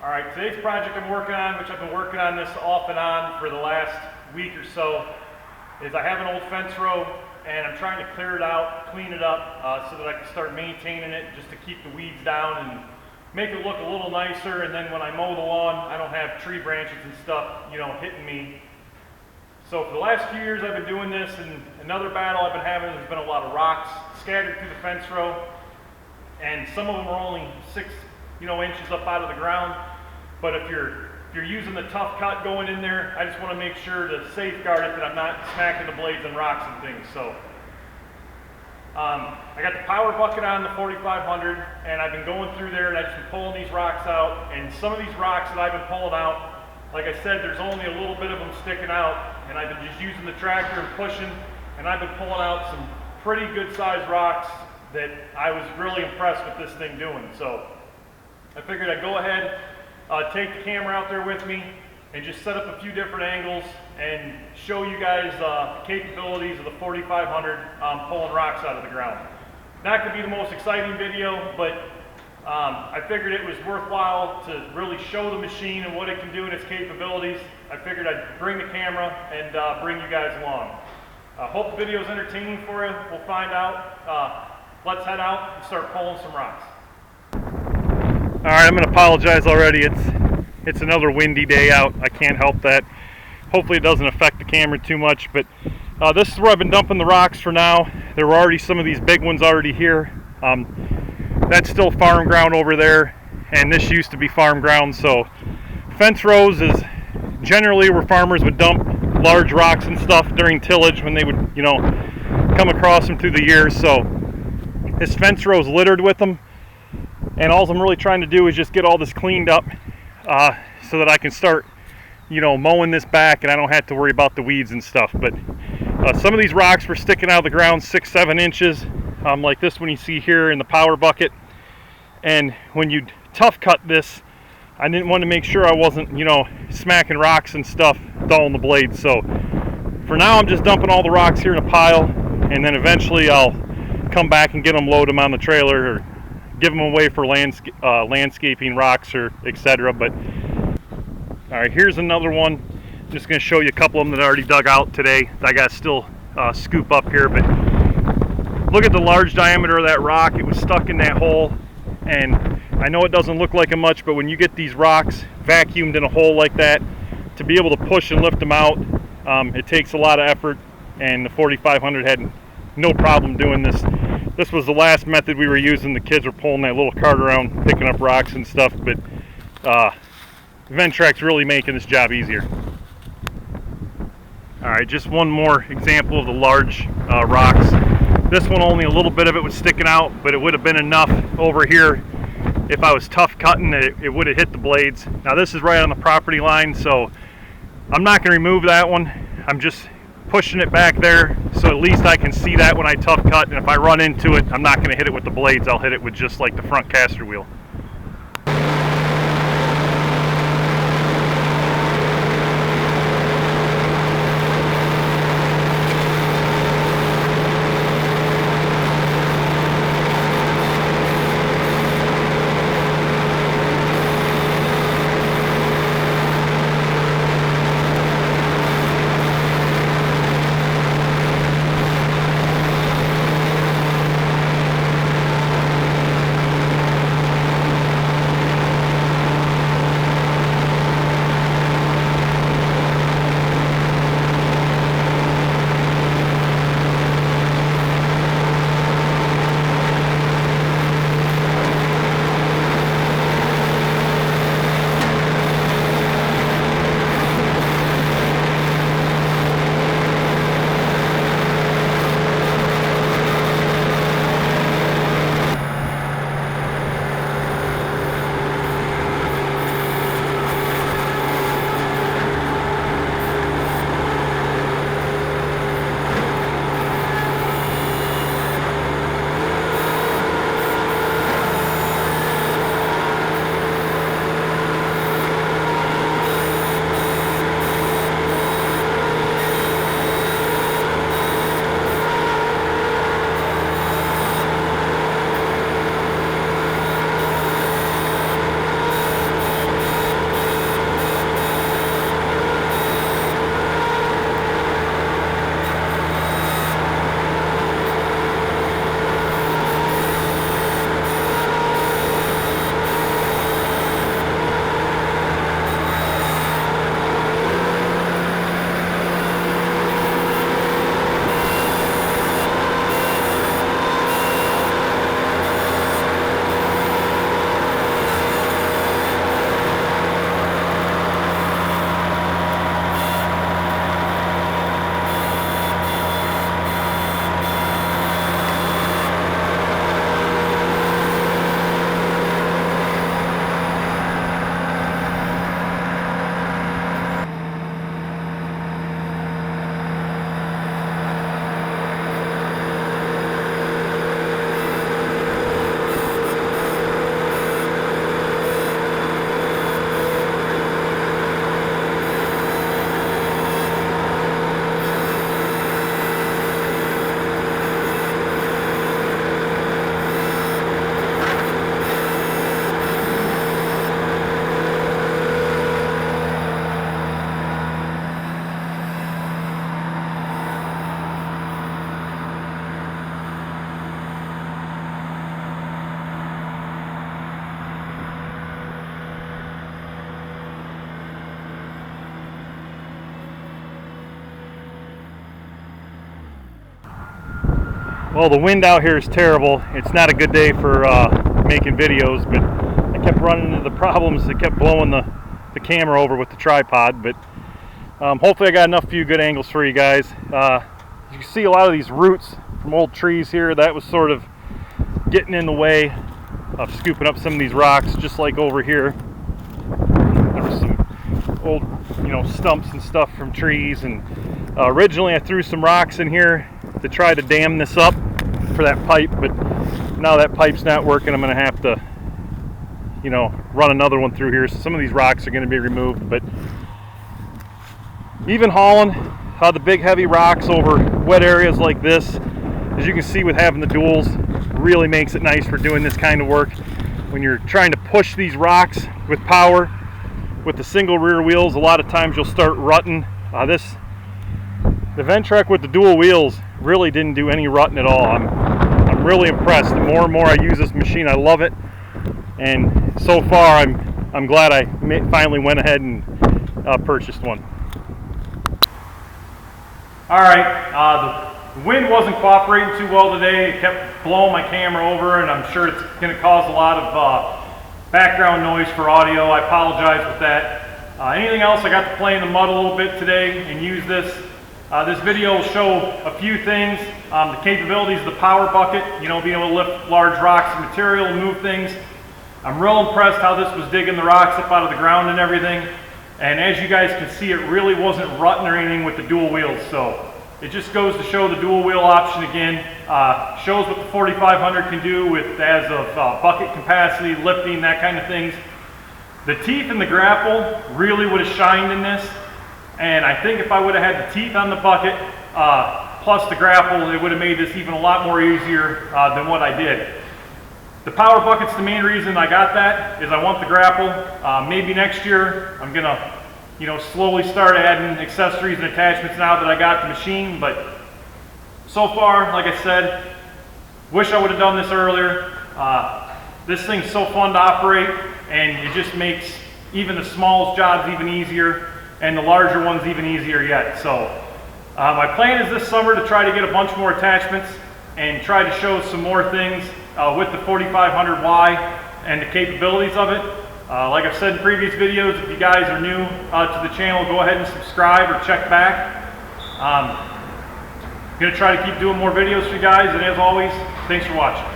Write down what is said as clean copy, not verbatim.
All right, today's project I'm working on, which I've been working on this off and on for the last week or so, is I have an old fence row and I'm trying to clear it out, clean it up so that I can start maintaining it just to keep the weeds down and make it look a little nicer. And then when I mow the lawn, I don't have tree branches and stuff, you know, hitting me. So for the last few years I've been doing this, and another battle I've been having, there's been a lot of rocks scattered through the fence row, and some of them are only 6 inches up out of the ground. But if you're using the tough cut going in there, I just want to make sure to safeguard it that I'm not smacking the blades and rocks and things. So I got the power bucket on the 4500, and I've been going through there and I've just been pulling these rocks out. And some of these rocks that I've been pulling out, like I said, there's only a little bit of them sticking out, and I've been just using the tractor and pushing, and I've been pulling out some pretty good sized rocks that I was really impressed with this thing doing. So I figured I'd go ahead, take the camera out there with me and just set up a few different angles and show you guys the capabilities of the 4500 pulling rocks out of the ground. Not going to be the most exciting video, but I figured it was worthwhile to really show the machine and what it can do and its capabilities. I figured I'd bring the camera and bring you guys along. Hope the video is entertaining for you. We'll find out. Let's head out and start pulling some rocks. All right, I'm going to apologize already. It's another windy day out. I can't help that. Hopefully it doesn't affect the camera too much, but this is where I've been dumping the rocks for now. There were already some of these big ones already here. That's still farm ground over there, and this used to be farm ground. So fence rows is generally where farmers would dump large rocks and stuff during tillage when they would, come across them through the years. So this fence row is littered with them. And all I'm really trying to do is just get all this cleaned up so that I can start, mowing this back and I don't have to worry about the weeds and stuff. But some of these rocks were sticking out of the ground 6-7 inches, like this one you see here in the power bucket. And when you tough cut this, I didn't want to make sure I wasn't, smacking rocks and stuff, dulling the blades. So for now, I'm just dumping all the rocks here in a pile, and then eventually I'll come back and get them, load them on the trailer, or give them away for landscaping rocks or etc. But all right, here's another one. I'm just going to show you a couple of them that I already dug out today. I got to still scoop up here, but look at the large diameter of that rock. It was stuck in that hole, and I know it doesn't look like much, but when you get these rocks vacuumed in a hole like that, to be able to push and lift them out, it takes a lot of effort, and the 4500 had no problem doing this. This was the last method we were using. The kids were pulling that little cart around, picking up rocks and stuff, but Ventrac's really making this job easier. All right, just one more example of the large rocks. This one, only a little bit of it was sticking out, but it would have been enough over here if I was tough cutting it. It would have hit the blades. Now this is right on the property line, so I'm not going to remove that one. I'm just pushing it back there so at least I can see that when I tough cut, and if I run into it, I'm not going to hit it with the blades. I'll hit it with just like the front caster wheel. Well, the wind out here is terrible. It's not a good day for making videos, but I kept running into the problems that kept blowing the camera over with the tripod. But hopefully I got enough few good angles for you guys. You can see a lot of these roots from old trees here. That was sort of getting in the way of scooping up some of these rocks, just like over here. There was some old, stumps and stuff from trees, and originally I threw some rocks in here to try to dam this up for that pipe, but now that pipe's not working. I'm going to have to, run another one through here. So some of these rocks are going to be removed, but even hauling the big heavy rocks over wet areas like this, as you can see with having the duals, really makes it nice for doing this kind of work. When you're trying to push these rocks with power with the single rear wheels, a lot of times you'll start rutting. The Ventrac with the dual wheels really didn't do any rutting at all. I'm really impressed. The more and more I use this machine, I love it, and so far I'm glad I finally went ahead and purchased one. All right, the wind wasn't cooperating too well today. It kept blowing my camera over, and I'm sure it's going to cause a lot of background noise for audio. I apologize with that. Anything else, I got to play in the mud a little bit today and use this. This video will show a few things. The capabilities of the power bucket, being able to lift large rocks and material and move things. I'm real impressed how this was digging the rocks up out of the ground and everything. And as you guys can see, it really wasn't rutting or anything with the dual wheels. So it just goes to show the dual wheel option again. Shows what the 4500 can do with as of bucket capacity, lifting, that kind of things. The teeth and the grapple really would have shined in this. And I think if I would have had the teeth on the bucket plus the grapple, it would have made this even a lot more easier than what I did. The power bucket's the main reason I got that, is I want the grapple. Maybe next year I'm gonna, slowly start adding accessories and attachments now that I got the machine. But so far, like I said, wish I would have done this earlier. This thing's so fun to operate, and it just makes even the smallest jobs even easier, and the larger ones even easier yet. So my plan is this summer to try to get a bunch more attachments and try to show some more things with the 4500Y and the capabilities of it. Like I've said in previous videos, if you guys are new to the channel, go ahead and subscribe or check back. I'm going to try to keep doing more videos for you guys, and as always, thanks for watching.